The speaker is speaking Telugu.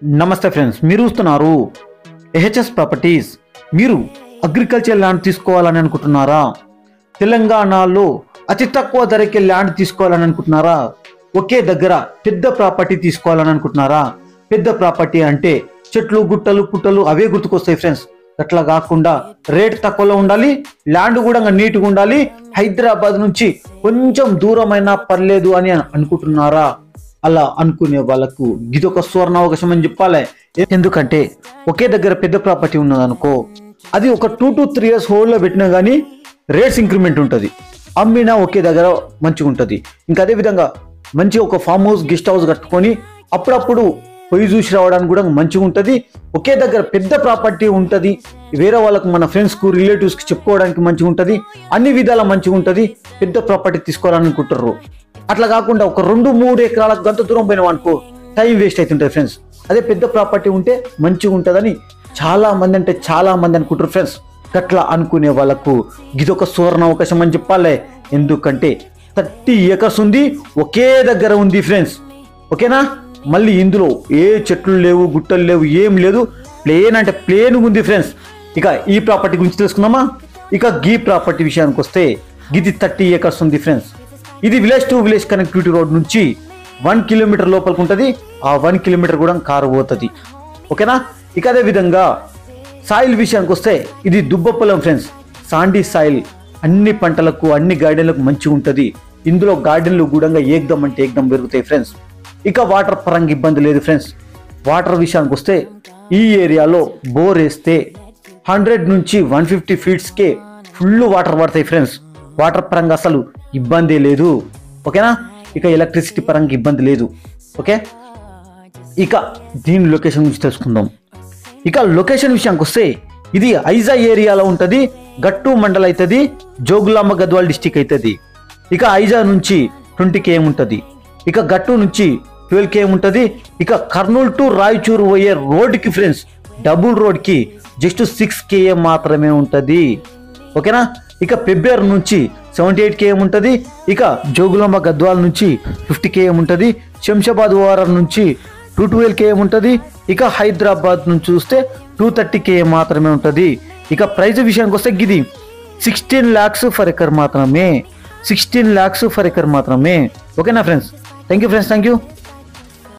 నమస్తే ఫ్రెండ్స్, మీరు చూస్తున్నారు ఏహెచ్ఎస్ ప్రాపర్టీస్. మీరు అగ్రికల్చర్ ల్యాండ్ తీసుకోవాలని అనుకుంటున్నారా? తెలంగాణలో అతి తక్కువ ధరకే ల్యాండ్ తీసుకోవాలని అనుకుంటున్నారా? ఒకే దగ్గర పెద్ద ప్రాపర్టీ తీసుకోవాలని అనుకుంటున్నారా? పెద్ద ప్రాపర్టీ అంటే చెట్లు, గుట్టలు, పుట్టలు అవే గుర్తుకొస్తాయి ఫ్రెండ్స్. అట్లా కాకుండా రేట్ తక్కువలో ఉండాలి, ల్యాండ్ కూడా నీట్గా ఉండాలి, హైదరాబాద్ నుంచి కొంచెం దూరమైనా పర్లేదు అని అనుకుంటున్నారా? అలా అనుకునే వాళ్ళకు ఇదొక సువర్ణ అవకాశం అని చెప్పాలి. ఎందుకంటే ఒకే దగ్గర పెద్ద ప్రాపర్టీ ఉన్నదనుకో, అది ఒక 2 to 3 years హోల్డ్లో పెట్టినా కానీ రేట్స్ ఇంక్రిమెంట్ ఉంటుంది. అమ్మినా ఒకే దగ్గర మంచిగా ఉంటుంది. ఇంకా అదేవిధంగా మంచి ఒక ఫామ్ హౌస్, గెస్ట్ హౌస్ కట్టుకొని అప్పుడప్పుడు పొయ్యి చూసి రావడానికి కూడా మంచిగా ఉంటుంది. ఒకే దగ్గర పెద్ద ప్రాపర్టీ ఉంటుంది, వేరే వాళ్ళకు, మన ఫ్రెండ్స్కు, రిలేటివ్స్కి చెప్పుకోవడానికి మంచిగా ఉంటుంది, అన్ని విధాల మంచిగా ఉంటుంది. పెద్ద ప్రాపర్టీ తీసుకోవాలనుకుంటారు. అట్లా కాకుండా ఒక 2-3 ఎకరాలకు గంట దూరం పోయినాం అనుకో, టైం వేస్ట్ అవుతుంటుంది ఫ్రెండ్స్. అదే పెద్ద ప్రాపర్టీ ఉంటే మంచిగా ఉంటుందని చాలా మంది అనుకుంటారు ఫ్రెండ్స్. అట్లా అనుకునే వాళ్ళకు ఇదొక సువర్ణ అవకాశం అని చెప్పాలి. ఎందుకంటే 30 acres ఉంది, ఒకే దగ్గర ఉంది ఫ్రెండ్స్. ఓకేనా? మళ్ళీ ఇందులో ఏ చెట్లు లేవు, గుట్టలు లేవు, ఏం లేదు, ప్లేన్ అంటే ప్లేన్ ఉంది ఫ్రెండ్స్. ఇక ఈ ప్రాపర్టీ గురించి తెలుసుకుందామా? ఇక ఈ ప్రాపర్టీ విషయానికి వస్తే ఇది 30 acres ఉంది ఫ్రెండ్స్. ఇది village to village connectivity road నుంచి 1 kilometer లోపలికి ఉంటుంది. ఆ 1 kilometer కూడా కారు పోతుంది. ఓకేనా? ఇక అదే విధంగా సాయిల్ విషయానికి వస్తే ఇది దుబ్బ పొలం ఫ్రెండ్స్. సాండీ సాయిల్ అన్ని పంటలకు, అన్ని గార్డెన్లకు మంచిగా ఉంటుంది. ఇందులో గార్డెన్లు కూడా ఏకదం అంటే ఏకదం పెరుగుతాయి ఫ్రెండ్స్. ఇక వాటర్ పరంగా ఇబ్బంది లేదు ఫ్రెండ్స్. వాటర్ విషయానికి వస్తే ఈ ఏరియాలో బోర్ వేస్తే 100 నుంచి 150 feetsకే ఫుల్ వాటర్ పడతాయి ఫ్రెండ్స్. వాటర్ పరంగా అసలు ఇబ్బంది లేదు. ఓకేనా? ఇక ఎలక్ట్రిసిటీ పరంగా ఇబ్బంది లేదు. ఓకే, ఇక దీని లొకేషన్ గురించి తెలుసుకుందాం. ఇక లొకేషన్ విషయానికి వస్తే ఇది ఐజా ఏరియాలో ఉంటుంది. గట్టు మండల్ అవుతుంది, జోగులాంబ గద్వాల్ డిస్టిక్ అవుతుంది. ఇక ఐజా నుంచి 20 km ఉంటుంది. ఇక గట్టు నుంచి 12 km ఉంటుంది. ఇక కర్నూలు టు రాయచూరు పోయే రోడ్కి ఫ్రెండ్స్, డబుల్ రోడ్కి జస్ట్ 6 km మాత్రమే ఉంటుంది. ఓకేనా? ఇక పెబ్బేరు నుంచి 78 km ఉంటుంది. ఇక జోగులాంబ గద్వాల్ నుంచి 50 km ఉంటుంది. శంషాబాద్ ఓఆర్ఆర్ నుంచి 212 km ఉంటుంది. ఇక హైదరాబాద్ నుంచి చూస్తే 230 km మాత్రమే ఉంటుంది. ఇక ప్రైస్ విషయానికి వస్తే ఇది 16 lakhs ఫర్ ఎకర్ మాత్రమే. 16 lakhs ఫర్ ఎకర్ మాత్రమే. ఓకేనా friends? Thank you friends, thank you.